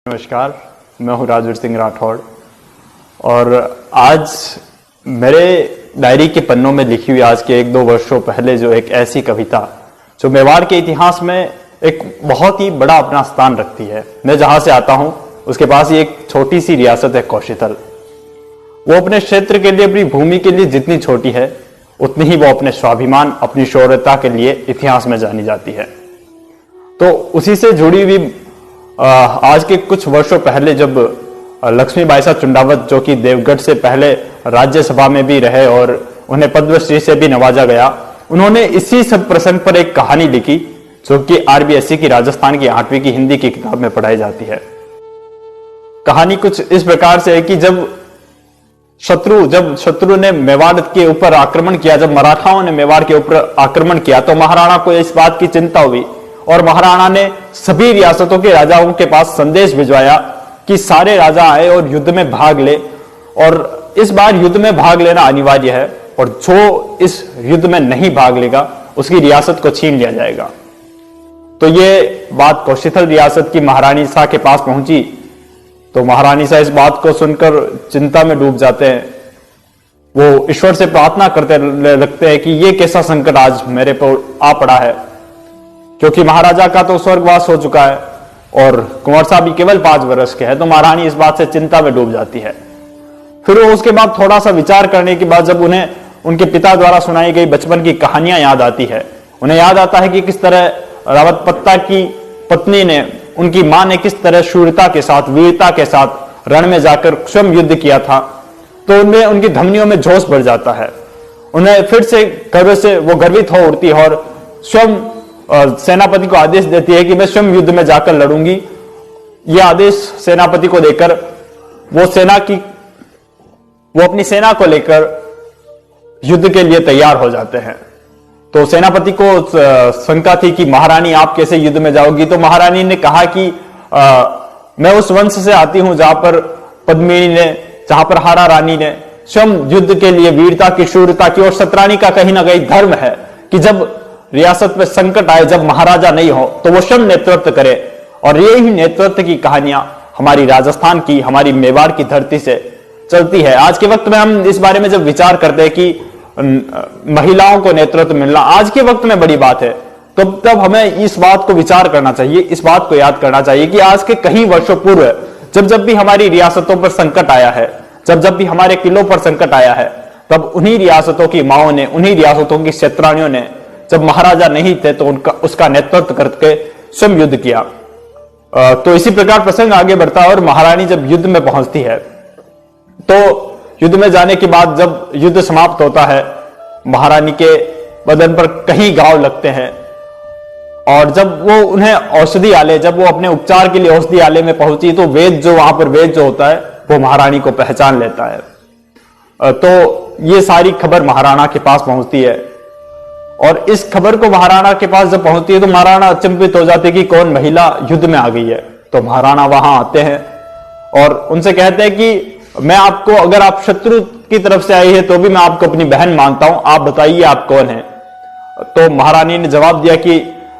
नमस्कार, मैं हूं राजवीर सिंह राठौड़ और आज मेरे डायरी के पन्नों में लिखी हुई आज के 1-2 वर्षों पहले जो एक ऐसी कविता जो मेवाड़ के इतिहास में एक बहुत ही बड़ा अपना स्थान रखती है। मैं जहां से आता हूं उसके पास ही एक छोटी सी रियासत है कौशिथल। वो अपने क्षेत्र के लिए, अपनी भूमि के लिए जितनी छोटी है उतनी ही वो अपने स्वाभिमान, अपनी शौर्यता के लिए इतिहास में जानी जाती है। तो उसी से जुड़ी हुई आज के कुछ वर्षों पहले जब लक्ष्मीबाई साहब चुंडावत, जो कि देवगढ़ से पहले राज्यसभा में भी रहे और उन्हें पद्मश्री से भी नवाजा गया, उन्होंने इसी सब प्रसंग पर एक कहानी लिखी जो कि RBSC की राजस्थान की 8वीं की हिंदी की किताब में पढ़ाई जाती है। कहानी कुछ इस प्रकार से है कि जब शत्रु ने मेवाड़ के ऊपर आक्रमण किया, जब मराठाओं ने मेवाड़ के ऊपर आक्रमण किया तो महाराणा को इस बात की चिंता हुई और महाराणा ने सभी रियासतों के राजाओं के पास संदेश भिजवाया कि सारे राजा आए और युद्ध में भाग ले, और इस बार युद्ध में भाग लेना अनिवार्य है और जो इस युद्ध में नहीं भाग लेगा उसकी रियासत को छीन लिया जाएगा। तो ये बात कौशिथल रियासत की महारानी शाह के पास पहुंची तो महारानी शाह इस बात को सुनकर चिंता में डूब जाते हैं। वो ईश्वर से प्रार्थना करते लगते हैं कि ये कैसा संकट आज मेरे पर आ पड़ा है, क्योंकि महाराजा का तो स्वर्गवास हो चुका है और कुंवर साहब भी केवल 5 वर्ष के हैं। तो महारानी इस बात से चिंता में डूब जाती है। फिर वो उसके बाद थोड़ा सा विचार करने के बाद जब उन्हें उनके पिता द्वारा सुनाई गई बचपन की कहानियां याद आती है, उन्हें याद आता है कि किस तरह रावत पत्ता की पत्नी ने, उनकी मां ने किस तरह शूरता के साथ, वीरता के साथ रण में जाकर स्वयं युद्ध किया था, तो उनमें उनकी धमनियों में जोश बढ़ जाता है। उन्हें फिर से गर्व से वो गर्वित हो उठती है और स्वयं सेनापति को आदेश देती है कि मैं स्वयं युद्ध में जाकर लड़ूंगी। यह आदेश सेनापति को देकर वो अपनी सेना को लेकर युद्ध के लिए तैयार हो जाते हैं। तो सेनापति को शंका थी कि महारानी आप कैसे युद्ध में जाओगी, तो महारानी ने कहा कि मैं उस वंश से आती हूं जहां पर पद्मिनी ने, जहां पर हारा रानी ने स्वयं युद्ध के लिए वीरता की, शूरता की, और सतरानी का कहीं ना कहीं धर्म है कि जब रियासत में संकट आए, जब महाराजा नहीं हो तो वो स्वयं नेतृत्व करे। और ये ही नेतृत्व की कहानियां हमारी राजस्थान की, हमारी मेवाड़ की धरती से चलती है। आज के वक्त में हम इस बारे में जब विचार करते हैं कि महिलाओं को नेतृत्व मिलना आज के वक्त में बड़ी बात है, तो तब हमें इस बात को विचार करना चाहिए, इस बात को याद करना चाहिए कि आज के कई वर्षों पूर्व जब भी हमारी रियासतों पर संकट आया है, जब भी हमारे किलों पर संकट आया है, तब उन्हीं रियासतों की माओं ने, उन्हीं रियासतों की क्षेत्राणियों ने, जब महाराजा नहीं थे तो उसका नेतृत्व करके स्वयं युद्ध किया। तो इसी प्रकार प्रसंग आगे बढ़ता है और महारानी जब युद्ध में पहुंचती है तो युद्ध में जाने के बाद जब युद्ध समाप्त होता है, महारानी के बदन पर कई घाव लगते हैं और जब वो उन्हें औषधि आले, जब वो अपने उपचार के लिए औषधि आले में पहुंची तो वैद्य जो होता है वो महारानी को पहचान लेता है। तो ये सारी खबर महाराणा के पास पहुंचती है और इस खबर को महाराणा के पास जब पहुंचती है तो महाराणा अचंभित हो जाते कि कौन महिला युद्ध में आ गई है। तो महाराणा वहां आते हैं और उनसे कहते हैं कि मैं आपको, अगर आप शत्रु की तरफ से आई है तो भी मैं आपको अपनी बहन मानता हूं, आप बताइए आप कौन है। तो महारानी ने जवाब दिया कि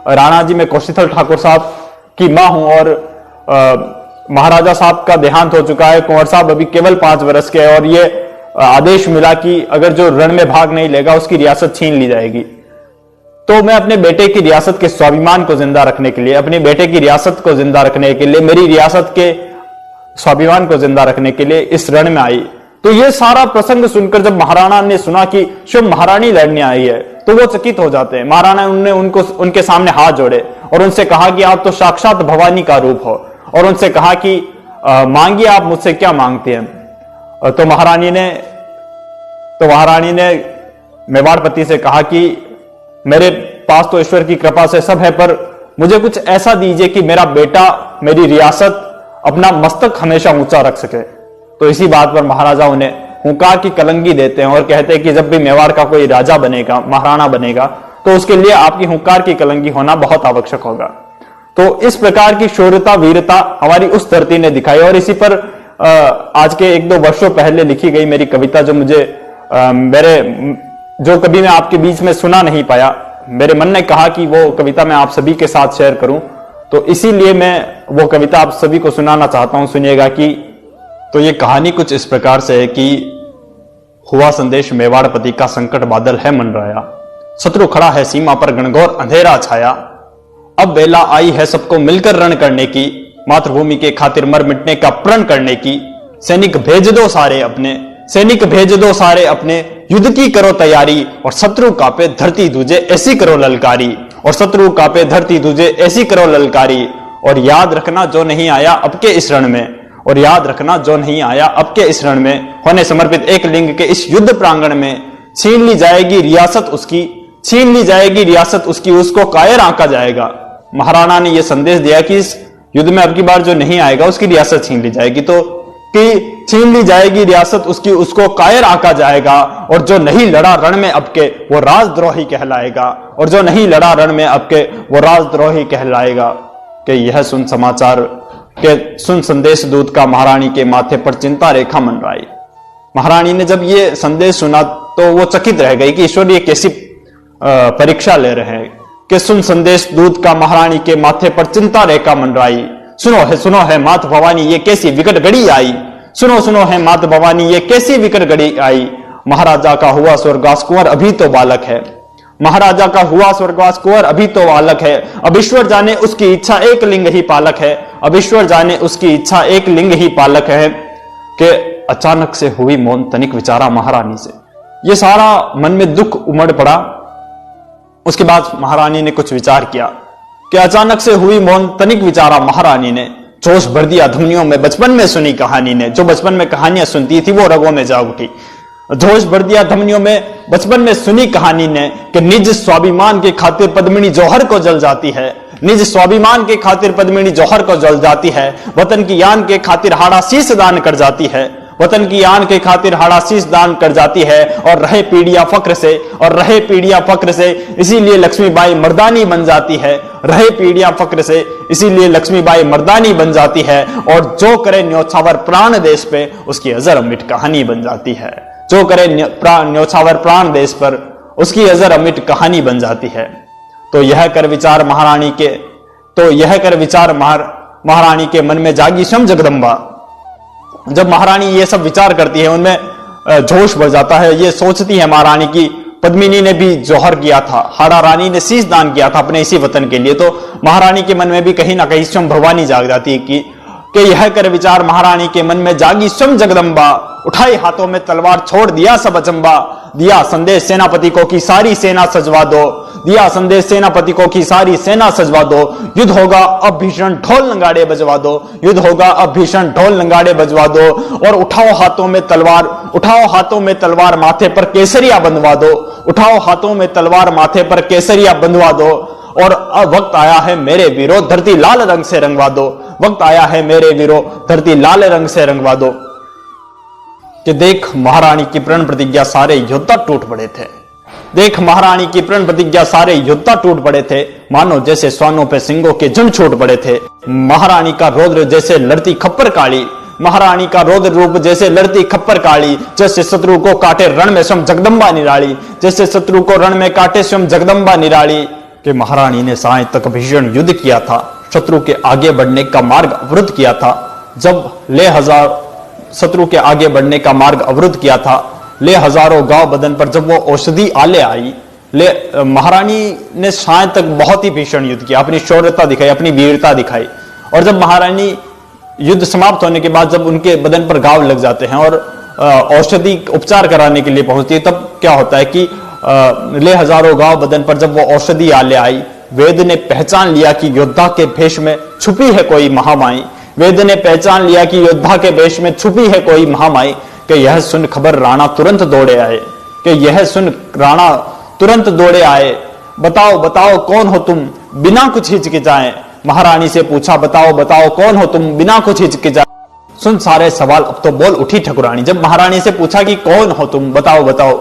राणा जी, मैं कौशिथल ठाकुर साहब की मां हूं और महाराजा साहब का देहांत हो चुका है, कुंवर साहब अभी केवल 5 वर्ष के हैं और ये आदेश मिला कि अगर जो रण में भाग नहीं लेगा उसकी रियासत छीन ली जाएगी। तो मैं अपने बेटे की रियासत के स्वाभिमान को जिंदा रखने के लिए, अपने बेटे की रियासत को जिंदा रखने के लिए, मेरी रियासत के स्वाभिमान को जिंदा रखने के लिए इस रण में आई। तो ये सारा प्रसंग सुनकर जब महाराणा ने सुना कि स्वयं महारानी लड़ने आई है तो वो चकित हो जाते हैं। महाराणा ने उनके सामने हाथ जोड़े और उनसे कहा कि आप तो साक्षात भवानी का रूप हो, और उनसे कहा कि मांगिए, आप मुझसे क्या मांगते हैं। तो महारानी ने मेवाड़पति से कहा कि मेरे पास तो ईश्वर की कृपा से सब है, पर मुझे कुछ ऐसा दीजिए कि मेरा बेटा, मेरी रियासत अपना मस्तक हमेशा ऊंचा रख सके। तो इसी बात पर महाराजा उन्हें हुंकार की कलंगी देते हैं और कहते हैं कि जब भी मेवाड़ का कोई राजा बनेगा, महाराणा बनेगा, तो उसके लिए आपकी हुंकार की कलंगी होना बहुत आवश्यक होगा। तो इस प्रकार की शौर्यता, वीरता हमारी उस धरती ने दिखाई। और इसी पर आज के 1-2 वर्षों पहले लिखी गई मेरी कविता, जो कभी मैं आपके बीच में सुना नहीं पाया, मेरे मन ने कहा कि वो कविता मैं आप सभी के साथ शेयर करूं। तो इसीलिए मैं वो कविता आप सभी को सुनाना चाहता हूं, सुनिएगा। कि तो ये कहानी कुछ इस प्रकार से है कि हुआ संदेश मेवाड़पति का, संकट बादल है मंडराया, शत्रु खड़ा है सीमा पर घनघोर अंधेरा छाया, अब वेला आई है सबको मिलकर रण करने की, मातृभूमि के खातिर मर मिटने का प्रण करने की, सैनिक भेज दो सारे अपने, सैनिक भेज दो सारे अपने, युद्ध की करो तैयारी, और शत्रु कांपे धरती दूजे ऐसी करो ललकारी, और शत्रु कांपे धरती दूजे ऐसी करो ललकारी, और याद रखना जो नहीं आया अब के इस रण में, और याद रखना जो नहीं आया अब के इस रण में, होने समर्पित एक लिंग के इस युद्ध प्रांगण में, छीन ली जाएगी रियासत उसकी, छीन ली जाएगी रियासत उसकी, उसको कायर आंका जाएगा। महाराणा ने यह संदेश दिया कि इस युद्ध में अब की बार जो नहीं आएगा उसकी रियासत छीन ली जाएगी, तो कि छीन ली जाएगी रियासत उसकी, उसको कायर आंका जाएगा, और जो नहीं लड़ा रण में अब के वो राजद्रोही कहलाएगा, और जो नहीं लड़ा रण में अब के वो राजद्रोही कहलाएगा। कि यह सुन समाचार के सुन संदेश दूत का महारानी के माथे पर चिंता रेखा मंडराई। महारानी ने जब ये संदेश सुना तो वो चकित रह गई कि ईश्वर ये कैसी परीक्षा ले रहे हैं। कि सुन संदेश दूत का महारानी के माथे पर चिंता रेखा मंडराई, सुनो है मात भवानी ये कैसी विकट घड़ी आई, सुनो है मात भवानी ये कैसी विकट घड़ी आई, महाराजा का हुआ स्वर्गवास कुंवर अभी तो बालक है, महाराजा का हुआ स्वर्गवास कुंवर अभी तो बालक है, अब ईश्वर जाने उसकी इच्छा एक लिंग ही पालक है, अब ईश्वर जाने उसकी इच्छा एक लिंग ही पालक है। कि अचानक से हुई मौन तनिक विचारा महारानी से, ये सारा मन में दुख उमड़ पड़ा। उसके बाद महारानी ने कुछ विचार किया कि अचानक से हुई मौन तनिक विचारा महारानी ने, जोश भर दिया धमनियों में बचपन में सुनी कहानी ने, जो बचपन में कहानियां सुनती थी वो रगों में जा उठी। जोश भर दिया धमनियों में बचपन में सुनी कहानी ने, कि निज स्वाभिमान के खातिर पद्मिनी जौहर को जल जाती है, निज स्वाभिमान के खातिर पद्मिनी जौहर को जल जाती है, वतन की यान के खातिर हाड़ा शीश दान कर जाती है, वतन की यान के खातिर हाड़ा शीश दान कर जाती है, और रहे पीढ़ियां फक्र से, और रहे पीढ़ियां फक्र से, इसीलिए लक्ष्मीबाई मर्दानी बन जाती है, रहे पीढ़ियां फक्र से, इसीलिए लक्ष्मीबाई मर्दानी बन जाती है, और जो करे न्योछावर प्राण देश पे उसकी अजर अमिट कहानी बन जाती है, जो करे न्योछावर प्राण देश पर उसकी अजर अमिट कहानी बन जाती है। तो यह कर विचार महारानी के मन में जागी स्वयं जगदम्बा। जब महारानी ये सब विचार करती है उनमें जोश बढ़ जाता है। ये सोचती है महारानी की पद्मिनी ने भी जौहर किया था, हाड़ा रानी ने शीश दान किया था अपने इसी वतन के लिए, तो महारानी के मन में भी कहीं ना कहीं स्वयं भवानी जाग जाती है कि यह कर विचार महारानी के मन में जागी स्वयं जगदम्बा। उठाई हाथों में तलवार छोड़ दिया सब अचंबा, दिया संदेश सेनापति को कि सारी सेना सजवा दो, दिया संदेश सेनापति को कि सारी सेना सजवा दो, युद्ध होगा अब भीषण ढोल नगाड़े बजवा दो, युद्ध होगा अब भीषण ढोल नगाड़े बजवा दो, और उठाओ हाथों में तलवार माथे पर केसरिया बंधवा दो, उठाओ हाथों में तलवार माथे पर केसरिया बंधवा दो, और अब वक्त आया है मेरे वीरो धरती लाल रंग से रंगवा दो, वक्त आया है मेरे वीरो धरती लाल रंग से रंगवा दो। कि देख महारानी की प्रण प्रतिज्ञा सारे योद्धा टूट पड़े थे, देख महारानी की प्रण प्रतिज्ञा सारे योद्धा टूट पड़े थे, मानो जैसे स्वानों पे सिंगों के झुंड छूट पड़े थे। महारानी का रौद्र जैसे लड़ती खप्पर काली, महारानी का रौद्र रूप जैसे लड़ती खप्पर काली, जैसे शत्रु को काटे रण में स्वयं जगदम्बा निराली, जैसे शत्रु को रण में काटे स्वयं जगदम्बा निराली। कि महारानी ने साय तक भीषण युद्ध किया था, शत्रु के आगे बढ़ने का मार्ग अवरुद्ध किया था। जब शत्रु के आगे बढ़ने का मार्ग अवरुद्ध किया था, ले हजारों गांव बदन पर जब वो औषधि आले आई, महारानी ने साय तक बहुत ही भीषण युद्ध किया, अपनी शौर्यता दिखाई, अपनी वीरता दिखाई। और जब महारानी युद्ध समाप्त होने के बाद जब उनके बदन पर घाव लग जाते हैं और औषधि उपचार कराने के लिए पहुंचती है, तब क्या होता है कि ले हजारों गांव बदन पर जब वो औषधि आले आई, वेद ने पहचान लिया कि योद्धा के भेष में छुपी है कोई महामाई, वेद ने पहचान लिया कि योद्धा के भेष में छुपी है कोई महामाई। कि यह सुन खबर राणा तुरंत दौड़े आए, कि यह सुन राणा तुरंत दौड़े आए, बताओ बताओ कौन हो तुम बिना कुछ हिचकिचाए। महारानी से पूछा बताओ बताओ कौन हो तुम बिना कुछ हिचकिचाए। सुन सारे सवाल अब तो बोल उठी ठकुरानी। जब महारानी से पूछा कि कौन हो तुम बताओ बताओ,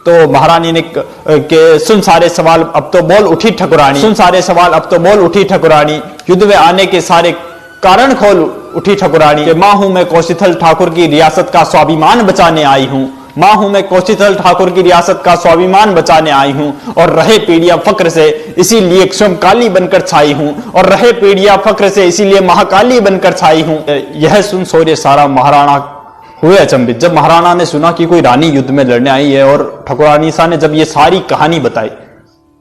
तो महारानी ने के सुन सारे सवाल अब तो बोल उठी ठकुरानी, सुन सारे सवाल अब तो बोल उठी ठकुरानी, युद्ध में आने के सारे कारण खोल उठी ठकुरानी। कि मां हूं मैं कौशिथल ठाकुर की रियासत का स्वाभिमान बचाने आई हूं, मां हूं मैं कौशिथल ठाकुर की रियासत का स्वाभिमान बचाने आई हूं, और रहे पीढ़ियां फक्र से इसीलिए क्षम काली बनकर छाई हूं, और रहे पीढ़ियां फक्र से इसीलिए महाकाली बनकर छाई हूं। यह सुन शौर्य सारा महाराणा हुए अचंभित। जब महाराणा ने सुना कि कोई रानी युद्ध में लड़ने आई है और ठाकुरानी सा ने जब ये सारी कहानी बताई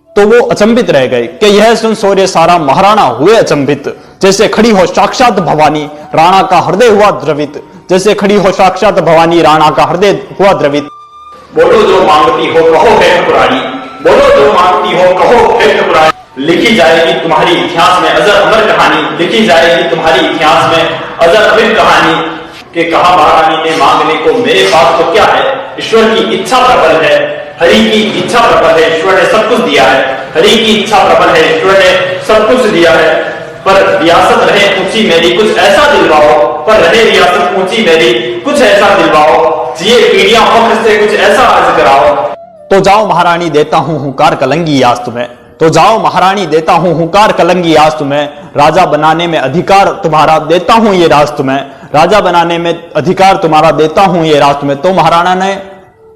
तो वो अचंभित रह गए कि यह सुन शौर्य सारा महाराणा हुए अचंभित। जैसे खड़ी हो साक्षात भवानी राणा का हृदय हुआ द्रवित, जैसे खड़ी हो साक्षात भवानी राणा का हृदय हुआ द्रवित। बोलो जो मांगती हो कहो हे ठाकुरानी, बोलो जो मांगती हो कहो हे ठाकुरानी। लिखी जाएगी तुम्हारी इतिहास में अजर अमर कहानी, लिखी जाएगी तुम्हारी इतिहास में अजर अमर कहानी। कि कहा महारानी ने मांगने को मेरे पास तो क्या है, ईश्वर की इच्छा प्रबल है, हरि की इच्छा प्रबल है, ईश्वर ने सब कुछ दिया है। हरि की इच्छा प्रबल है, ईश्वर ने सब कुछ दिया है। पर रियासत रहे ऊंची मेरी कुछ ऐसा दिलवाओ, पर रहे रियासत ऊंची मेरी कुछ ऐसा दिलवाओ, जिए पीढ़ियां फख्र से कुछ ऐसा अर्ज कराओ। तो जाओ महारानी देता हूं हुंकार कलंगी आज तुम्हें, तो जाओ महारानी देता हूं हुंकार कलंगी आज तुम्हें। राजा बनाने में अधिकार तुम्हारा देता हूं ये राज तुम्हें, राजा बनाने में अधिकार तुम्हारा देता हूं ये राज तुम्हें। तो महाराणा ने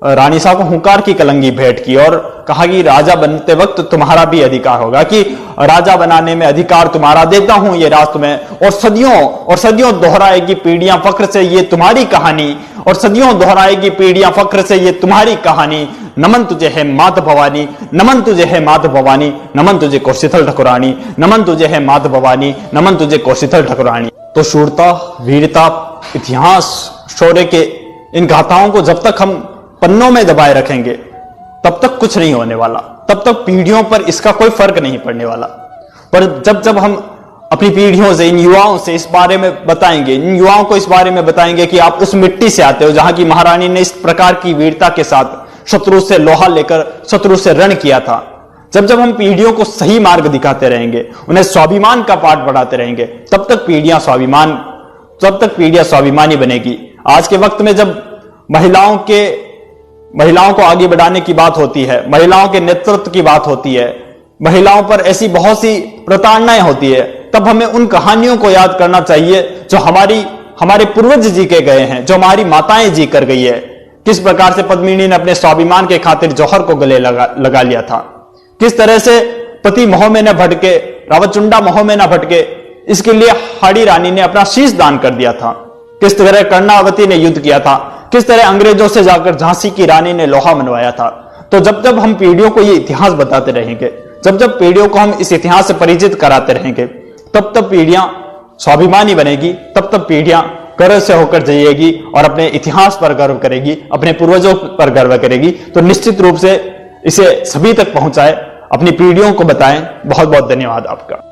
रानी साहब को हुंकार की कलंगी भेंट की और कहा कि राजा बनते वक्त तुम्हारा भी अधिकार होगा, कि राजा बनाने में अधिकार तुम्हारा देता हूं ये राज तुम्हें। और सदियों दोहराएगी पीढ़ियां फख्र से ये तुम्हारी कहानी, और सदियों दोहराएगी पीढ़ियां फख्र से ये तुम्हारी कहानी। नमन तुझे है मात भवानी, नमन तुझे है मात भवानी, नमन तुझे कौशिथल ठाकुरानी, नमन तुझे है मात भवानी, नमन तुझे कौशिथल ठाकुरानी। तो शूरता, वीरता, इतिहास, शौर्य के इन गाथाओं को जब तक हम पन्नों में दबाए रखेंगे तब तक कुछ नहीं होने वाला, तब तक पीढ़ियों पर इसका कोई फर्क नहीं पड़ने वाला। पर जब जब हम अपनी पीढ़ियों से, इन युवाओं से इस बारे में बताएंगे, इन युवाओं को इस बारे में बताएंगे कि आप उस मिट्टी से आते हो जहां की महारानी ने इस प्रकार की वीरता के साथ शत्रु से लोहा लेकर शत्रु से रण किया था, जब जब हम पीढ़ियों को सही मार्ग दिखाते रहेंगे, उन्हें स्वाभिमान का पाठ पढ़ाते रहेंगे, तब तक पीढ़ियां स्वाभिमानी बनेगी। आज के वक्त में जब महिलाओं को आगे बढ़ाने की बात होती है, महिलाओं के नेतृत्व की बात होती है, महिलाओं पर ऐसी बहुत सी प्रताड़नाएं होती है, तब हमें उन कहानियों को याद करना चाहिए जो हमारे पूर्वज जी के गए हैं, जो हमारी माताएं जी कर गई है। किस प्रकार से पद्मिनी ने अपने स्वाभिमान के खातिर जौहर को गले लगा लिया था, किस तरह से पति मोह में न भटके, रावतचुंडा मोह में न भटके, इसके लिए हाड़ी रानी ने अपना शीश दान कर दिया था। किस तरह कर्णावती ने युद्ध किया था, किस तरह अंग्रेजों से जाकर झांसी की रानी ने लोहा मनवाया था। तो जब जब हम पीढ़ियों को ये इतिहास बताते रहेंगे, जब जब पीढ़ियों को हम इस इतिहास से परिचित कराते रहेंगे, तब तब पीढ़ियां स्वाभिमानी बनेगी, तब तब पीढ़ियां गर्व से होकर जिएगी और अपने इतिहास पर गर्व करेगी, अपने पूर्वजों पर गर्व करेगी। तो निश्चित रूप से इसे सभी तक पहुंचाए, अपनी पीढ़ियों को बताएं। बहुत बहुत धन्यवाद आपका।